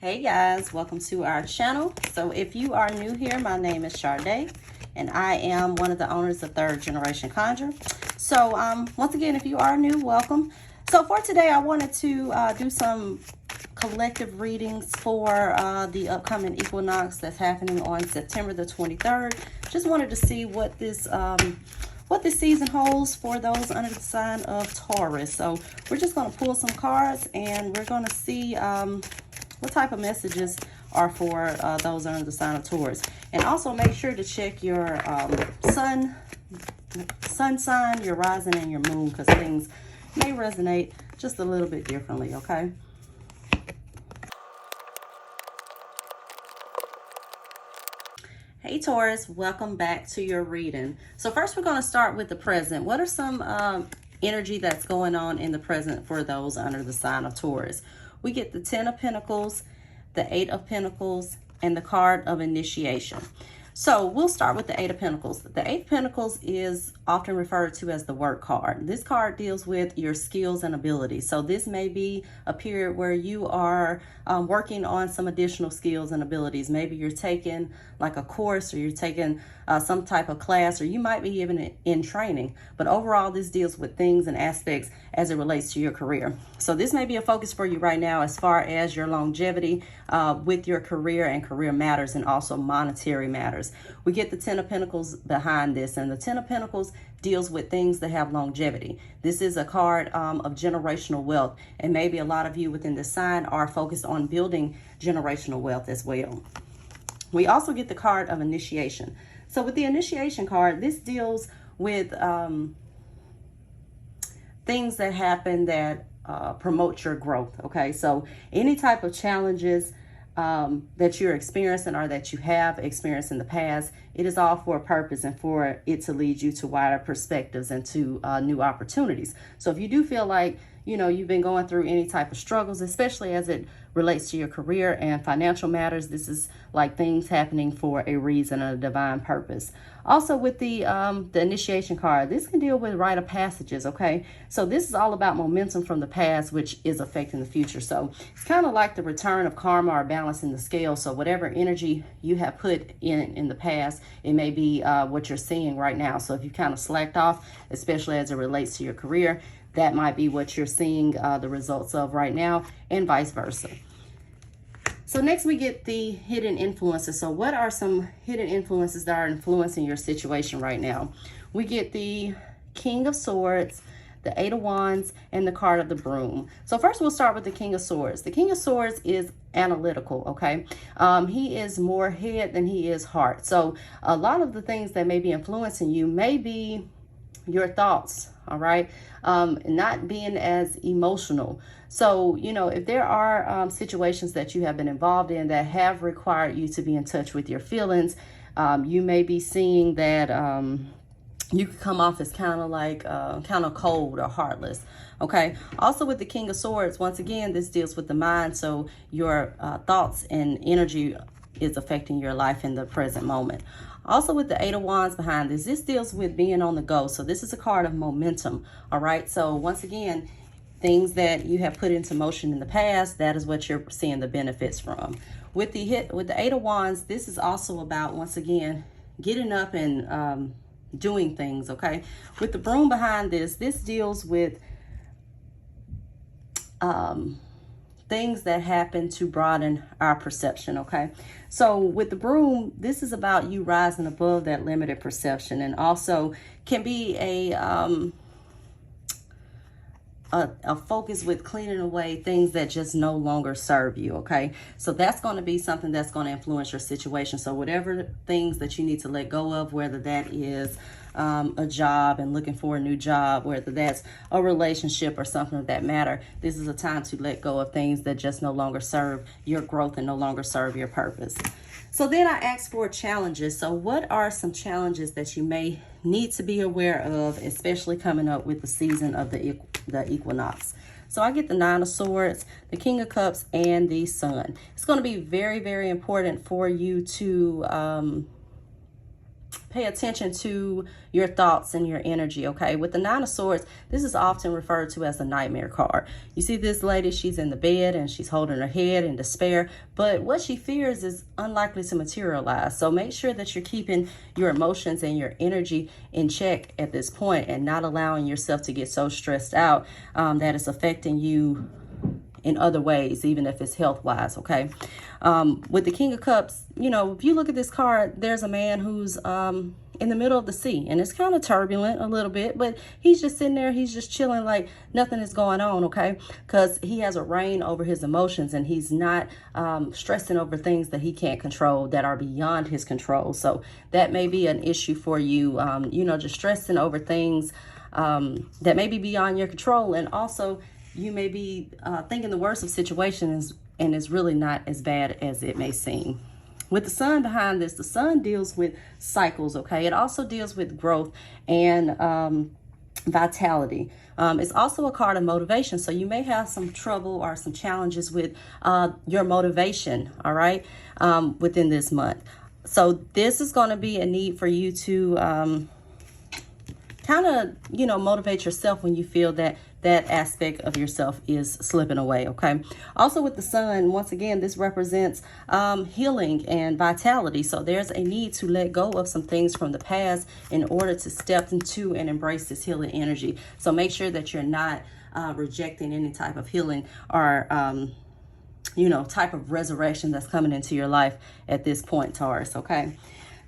Hey guys, welcome to our channel. So if you are new here, my name is Sade and I am one of the owners of Third Generation Conjure. So once again, if you are new, welcome. So for today, I wanted to do some collective readings for the upcoming equinox that's happening on September the 23rd. Just wanted to see what this season holds for those under the sign of Taurus. So we're just going to pull some cards and we're going to see what type of messages are for those under the sign of Taurus. And also make sure to check your sun sign, your rising, and your moon, because things may resonate just a little bit differently, okay? Hey Taurus, welcome back to your reading. So first we're going to start with the present. What are some energy that's going on in the present for those under the sign of Taurus? We get the 10 of Pentacles, the 8 of Pentacles, and the card of initiation. So we'll start with the 8 of Pentacles. The 8 of Pentacles is often referred to as the work card. This card deals with your skills and abilities. So this may be a period where you are working on some additional skills and abilities. Maybe you're taking like a course, or you're taking some type of class, or you might be even in training. But overall, this deals with things and aspects as it relates to your career. So this may be a focus for you right now as far as your longevity with your career and career matters, and also monetary matters. We get the 10 of Pentacles behind this, and the 10 of Pentacles deals with things that have longevity. This is a card of generational wealth, and maybe a lot of you within this sign are focused on building generational wealth as well. We also get the card of initiation. So with the initiation card, this deals with things that happen that promote your growth, okay? So any type of challenges that you're experiencing or that you have experienced in the past, it is all for a purpose and for it to lead you to wider perspectives and to new opportunities. So if you do feel like, you know, you've been going through any type of struggles, especially as it relates to your career and financial matters, this is like things happening for a reason and a divine purpose. Also with the initiation card, this can deal with rite of passages, okay? So this is all about momentum from the past, which is affecting the future. So it's kind of like the return of karma or balance in the scale. So whatever energy you have put in the past, it may be what you're seeing right now. So if you kind of slacked off, especially as it relates to your career, that might be what you're seeing the results of right now, and vice versa. So next we get the hidden influences. So what are some hidden influences that are influencing your situation right now? We get the King of Swords, the 8 of Wands, and the card of the Broom. So first we'll start with the King of Swords. The King of Swords is analytical, okay? He is more head than he is heart. So a lot of the things that may be influencing you may be your thoughts, all right? Not being as emotional. So, you know, if there are situations that you have been involved in that have required you to be in touch with your feelings, you may be seeing that you could come off as kind of cold or heartless, okay? Also with the King of Swords, once again, this deals with the mind. So your thoughts and energy is affecting your life in the present moment. Also with the 8 of Wands behind this, this deals with being on the go. So this is a card of momentum, all right? So once again, things that you have put into motion in the past, that is what you're seeing the benefits from. With the 8 of Wands, this is also about, once again, getting up and doing things, okay? With the Broom behind this, this deals with things that happen to broaden our perception, okay? So with the Broom, this is about you rising above that limited perception, and also can be a focus with cleaning away things that just no longer serve you, okay? So that's going to be something that's going to influence your situation. So whatever things that you need to let go of, whether that is a job and looking for a new job, whether that's a relationship or something of that matter, this is a time to let go of things that just no longer serve your growth and no longer serve your purpose. So then I asked for challenges. So what are some challenges that you may need to be aware of, especially coming up with the season of the equinox? So I get the 9 of Swords, the King of Cups, and the Sun. It's going to be very, very important for you to pay attention to your thoughts and your energy, okay? With the Nine of Swords, this is often referred to as the nightmare card. You see this lady, she's in the bed and she's holding her head in despair, but what she fears is unlikely to materialize. So make sure that you're keeping your emotions and your energy in check at this point and not allowing yourself to get so stressed out that it's affecting you in other ways, even if it's health-wise, okay? With the King of Cups, you know, if you look at this card, there's a man who's in the middle of the sea, and it's kind of turbulent a little bit, but he's just sitting there, he's just chilling like nothing is going on, okay? Because he has a reign over his emotions, and he's not stressing over things that he can't control, that are beyond his control. So that may be an issue for you, you know, just stressing over things that may be beyond your control. And also, you may be thinking the worst of situations, and it's really not as bad as it may seem. With the sun behind this, the sun deals with cycles, okay? It also deals with growth and vitality. It's also a card of motivation, so you may have some trouble or some challenges with your motivation, all right, within this month. So this is going to be a need for you to kind of, you know, motivate yourself when you feel that that aspect of yourself is slipping away, okay? Also with the sun, once again, this represents healing and vitality. So there's a need to let go of some things from the past in order to step into and embrace this healing energy. So make sure that you're not rejecting any type of healing or you know, type of resurrection that's coming into your life at this point, Taurus, okay?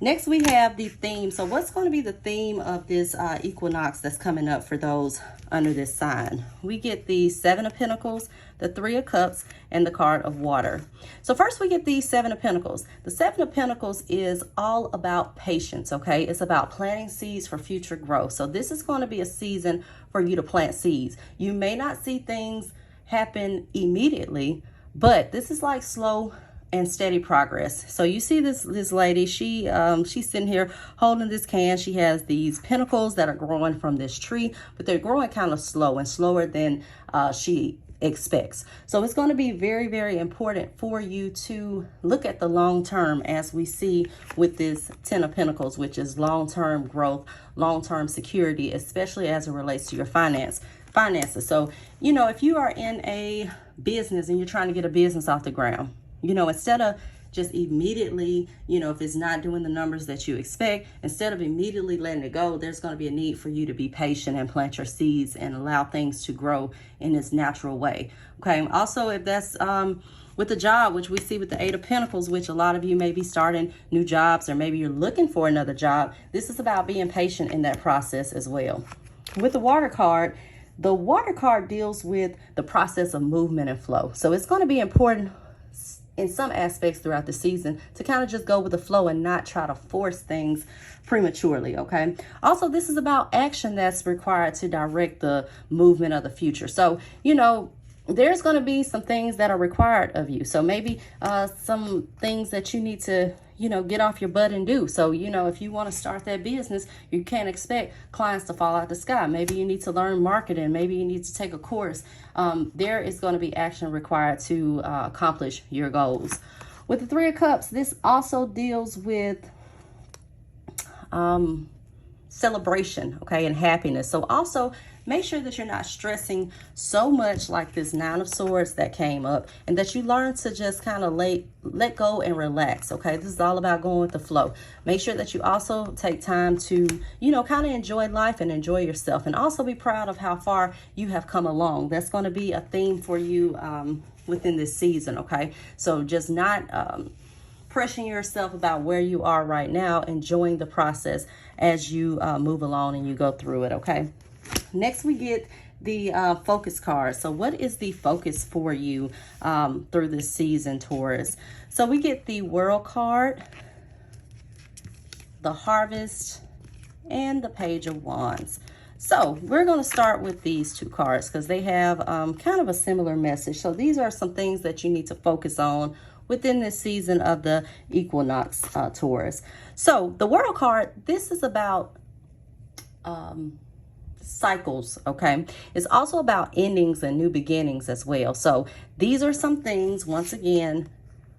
Next, we have the theme. So what's going to be the theme of this equinox that's coming up for those under this sign? We get the Seven of Pentacles, the Three of Cups, and the card of water. So first we get the Seven of Pentacles. The Seven of Pentacles is all about patience, okay? It's about planting seeds for future growth. So this is going to be a season for you to plant seeds. You may not see things happen immediately, but this is like slow and steady progress. So you see this lady, she's sitting here holding this can. She has these pentacles that are growing from this tree, but they're growing kind of slow and slower than she expects. So it's going to be very, very important for you to look at the long term, as we see with this Ten of Pentacles, which is long-term growth, long-term security, especially as it relates to your finances. So, you know, if you are in a business and you're trying to get a business off the ground, you know, instead of just immediately, you know, if it's not doing the numbers that you expect, instead of immediately letting it go, there's going to be a need for you to be patient and plant your seeds and allow things to grow in its natural way. Okay. Also, if that's with the job, which we see with the Eight of Pentacles, which a lot of you may be starting new jobs, or maybe you're looking for another job. This is about being patient in that process as well. With the water card, the water card deals with the process of movement and flow. So it's going to be important in some aspects throughout the season to kind of just go with the flow and not try to force things prematurely, okay? Also, this is about action that's required to direct the movement of the future. So, you know, there's going to be some things that are required of you. So maybe some things that you need to, you know, get off your butt and do. So, you know, if you want to start that business, you can't expect clients to fall out the sky. Maybe you need to learn marketing. Maybe you need to take a course. There is going to be action required to accomplish your goals. With the Three of Cups, this also deals with celebration, okay, and happiness. So also make sure that you're not stressing so much like this Nine of Swords that came up, and that you learn to just kind of let go and relax, okay? This is all about going with the flow. Make sure that you also take time to, you know, kind of enjoy life and enjoy yourself, and also be proud of how far you have come along. That's going to be a theme for you within this season, okay? So just not pressuring yourself about where you are right now, enjoying the process as you move along and you go through it, okay? Next, we get the focus card. So what is the focus for you through this season, Taurus? So we get the World card, the Harvest, and the Page of Wands. So we're going to start with these two cards because they have kind of a similar message. So these are some things that you need to focus on within this season of the equinox, Taurus. So the World card, this is about cycles, okay? It's also about endings and new beginnings as well. So these are some things, once again,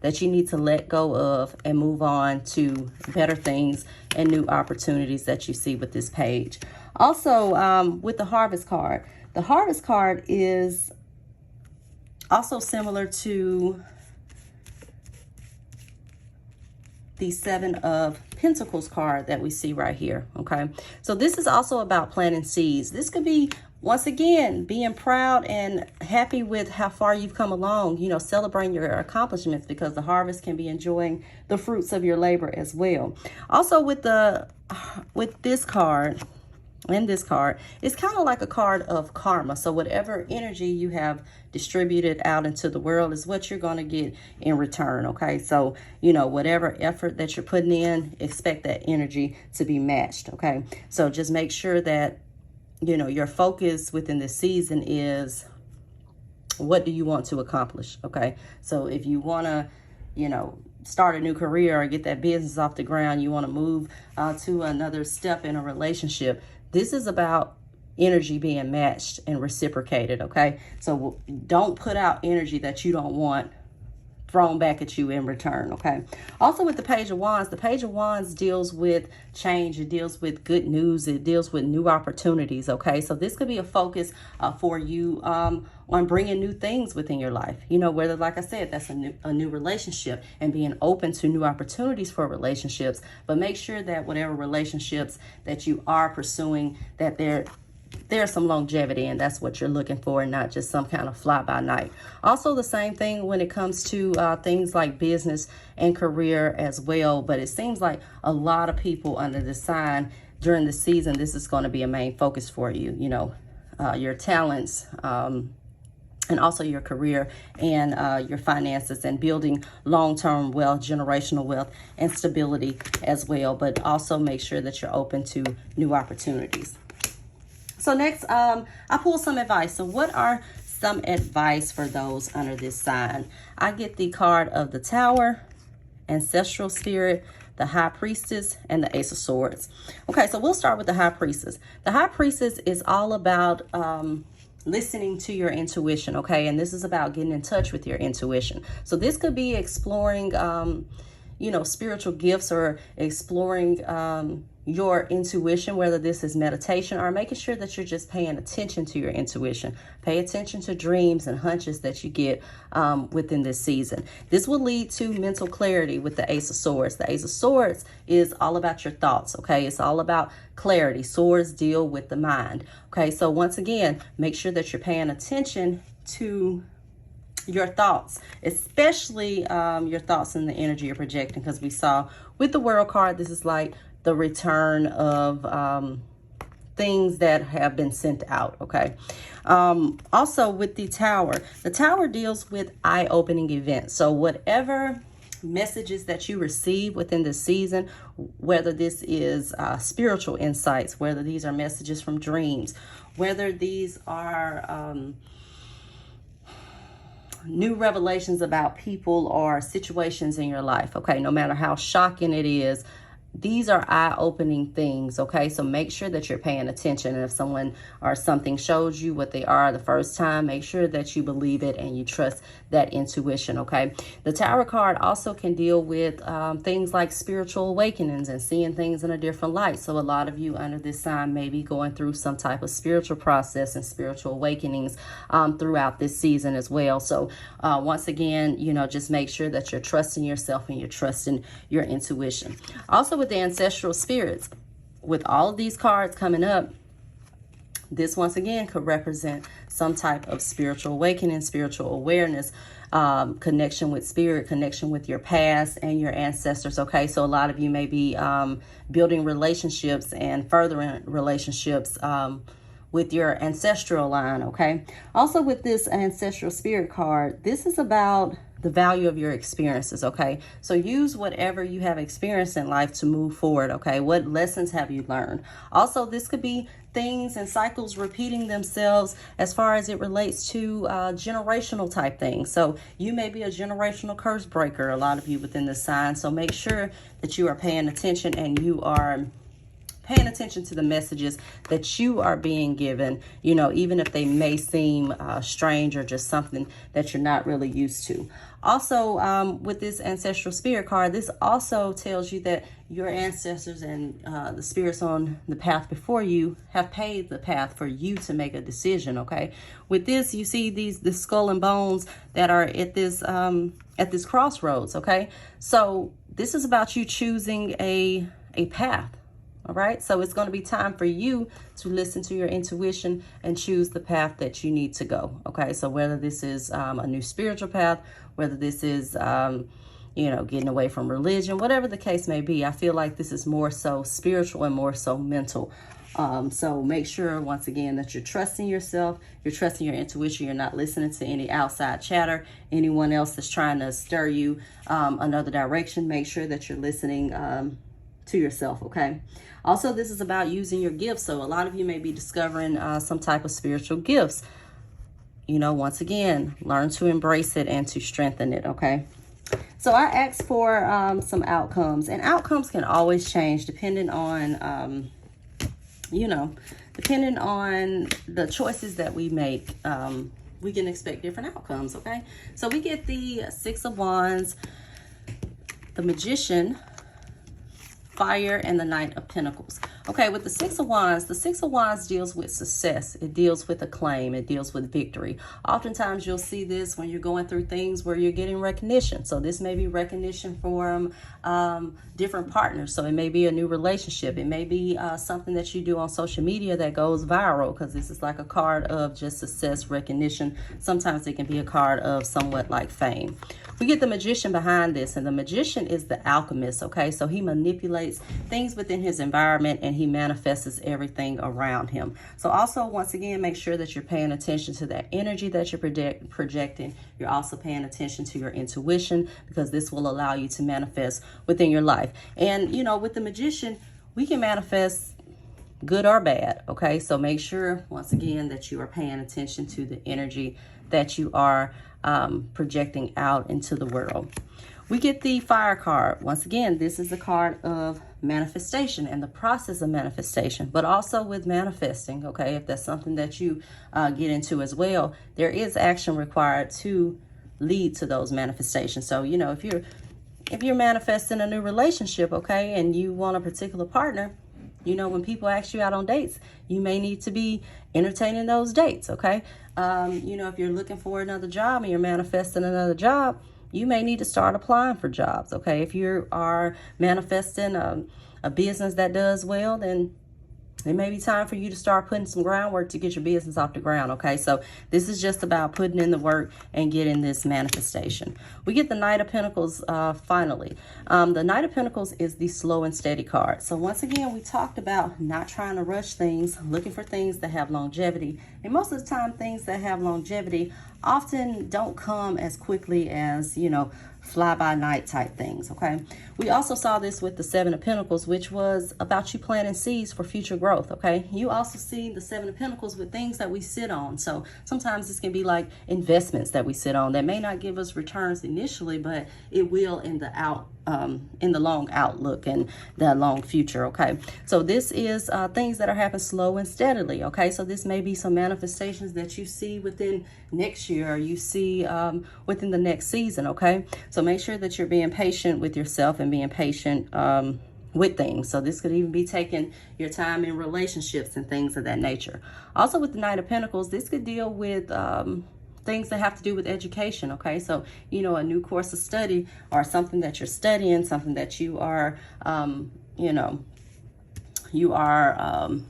that you need to let go of and move on to better things and new opportunities that you see with this page. Also, with the Harvest card is also similar to the Seven of Pentacles card that we see right here, okay? So this is also about planting seeds. This could be, once again, being proud and happy with how far you've come along, you know, celebrating your accomplishments, because the harvest can be enjoying the fruits of your labor as well. Also with this card, and this card, it's kind of like a card of karma. So whatever energy you have distributed out into the world is what you're going to get in return, okay? So, you know, whatever effort that you're putting in, expect that energy to be matched, okay? So just make sure that, you know, your focus within this season is, what do you want to accomplish, okay? So if you want to, you know, start a new career or get that business off the ground, you want to move to another step in a relationship, this is about energy being matched and reciprocated, okay? So don't put out energy that you don't want thrown back at you in return, okay? Also with the Page of Wands deals with change. It deals with good news. It deals with new opportunities, okay? So this could be a focus for you on bringing new things within your life. You know, whether, like I said, that's a new relationship and being open to new opportunities for relationships. But make sure that whatever relationships that you are pursuing, that there's some longevity, and that's what you're looking for, and not just some kind of fly-by-night. Also, the same thing when it comes to things like business and career as well. But it seems like a lot of people under the sign during the season, this is going to be a main focus for you. You know, your talents, and also your career and your finances, and building long-term wealth, generational wealth, and stability as well. But also make sure that you're open to new opportunities. So next, I pulled some advice. So what are some advice for those under this sign? I get the card of the Tower, Ancestral Spirit, the High Priestess, and the Ace of Swords. Okay, so we'll start with the High Priestess. The High Priestess is all about listening to your intuition, okay? And this is about getting in touch with your intuition. So this could be exploring, you know, spiritual gifts, or exploring your intuition, whether this is meditation or making sure that you're just paying attention to your intuition. Pay attention to dreams and hunches that you get within this season. This will lead to mental clarity with the Ace of Swords. The Ace of Swords is all about your thoughts, okay? It's all about clarity. Swords deal with the mind, okay? So once again, make sure that you're paying attention to your thoughts, especially your thoughts and the energy you're projecting, because we saw with the World card, this is like the return of things that have been sent out, okay? Also with the Tower deals with eye-opening events. So whatever messages that you receive within this season, whether this is spiritual insights, whether these are messages from dreams, whether these are new revelations about people or situations in your life, okay? No matter how shocking it is, these are eye-opening things, okay? So make sure that you're paying attention. And if someone or something shows you what they are the first time, make sure that you believe it and you trust that intuition, okay? The Tower card also can deal with things like spiritual awakenings and seeing things in a different light. So a lot of you under this sign may be going through some type of spiritual process and spiritual awakenings throughout this season as well. So once again, you know, just make sure that you're trusting yourself and you're trusting your intuition. Also with the Ancestral Spirits, with all of these cards coming up, this once again could represent some type of spiritual awakening, spiritual awareness, connection with spirit, connection with your past and your ancestors, okay? So a lot of you may be building relationships and furthering relationships with your ancestral line, okay? Also with this Ancestral Spirit card, this is about the value of your experiences, okay? So use whatever you have experienced in life to move forward, okay? What lessons have you learned? Also, this could be things and cycles repeating themselves as far as it relates to generational type things. So you may be a generational curse breaker, a lot of you within the sign. So make sure that you are paying attention and you are paying attention to the messages that you are being given, you know, even if they may seem strange or just something that you're not really used to. Also, with this ancestral spirit card, this also tells you that your ancestors and the spirits on the path before you have paved the path for you to make a decision, okay? With this, you see the skull and bones that are at this crossroads, okay? So this is about you choosing a path. All right, so it's going to be time for you to listen to your intuition and choose the path that you need to go. Okay, so whether this is a new spiritual path, whether this is, you know, getting away from religion, whatever the case may be, I feel like this is more so spiritual and more so mental. So make sure, once again, that you're trusting yourself, you're trusting your intuition, you're not listening to any outside chatter, anyone else that's trying to stir you another direction. Make sure that you're listening to yourself, okay? Also, this is about using your gifts. So a lot of you may be discovering some type of spiritual gifts. You know, once again, learn to embrace it and to strengthen it, okay? So I asked for some outcomes, and outcomes can always change depending on, you know, depending on the choices that we make. We can expect different outcomes, okay? So we get the Six of Wands, the Magician, Fire, and the Knight of Pentacles. Okay, with the Six of Wands deals with success. It deals with acclaim. It deals with victory. Oftentimes you'll see this when you're going through things where you're getting recognition. So this may be recognition from different partners. So it may be a new relationship. It may be something that you do on social media that goes viral, because this is like a card of just success, recognition. Sometimes it can be a card of somewhat like fame. We get the Magician behind this, and the Magician is the alchemist, okay? So he manipulates things within his environment, and he manifests everything around him. So also, once again, make sure that you're paying attention to that energy that you're projecting. You're also paying attention to your intuition, because this will allow you to manifest within your life. And, you know, with the Magician, we can manifest good or bad, okay? So make sure, once again, that you are paying attention to the energy that you are projecting out into the world. We get the Fire card. Once again, this is the card of manifestation and the process of manifestation, but also with manifesting, okay? If that's something that you get into as well, there is action required to lead to those manifestations. So, you know, if you're manifesting a new relationship, okay, and you want a particular partner, you know, when people ask you out on dates, you may need to be entertaining those dates, okay? You know, if you're looking for another job and you're manifesting another job, you may need to start applying for jobs, okay? If you are manifesting a business that does well, then it may be time for you to start putting some groundwork to get your business off the ground, okay? So this is just about putting in the work and getting this manifestation. We get the Knight of Pentacles finally. The Knight of Pentacles is the slow and steady card. So once again, we talked about not trying to rush things, looking for things that have longevity. And most of the time, things that have longevity often don't come as quickly as, you know, fly-by-night type things, okay? We also saw this with the Seven of Pentacles, which was about you planting seeds for future growth, okay? You also see the Seven of Pentacles with things that we sit on. So sometimes this can be like investments that we sit on that may not give us returns initially, but it will in the long outlook and the long future, okay? So this is things that are happening slow and steadily, okay? So this may be some manifestations that you see within next year, or you see within the next season, okay? So make sure that you're being patient with yourself and being patient with things. So this could even be taking your time in relationships and things of that nature. Also with the Knight of Pentacles, this could deal with things that have to do with education, okay? So, you know, a new course of study or something that you're studying, something that you are, you know,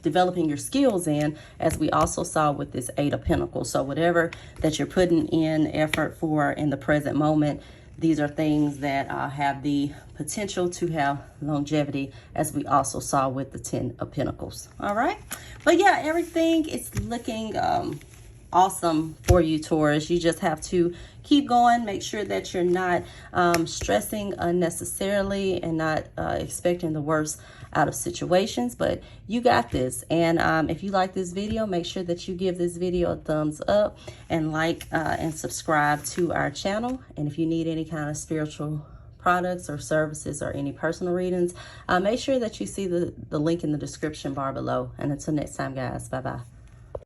developing your skills in, as we also saw with this Eight of Pentacles. So whatever that you're putting in effort for in the present moment, these are things that have the potential to have longevity, as we also saw with the Ten of Pentacles. All right. But yeah, everything is looking awesome for you, Taurus. You just have to keep going. Make sure that you're not stressing unnecessarily and not expecting the worst out of situations, but you got this. And if you like this video, make sure that you give this video a thumbs up and like and subscribe to our channel. And if you need any kind of spiritual products or services or any personal readings, make sure that you see the link in the description bar below. And until next time, guys, bye-bye.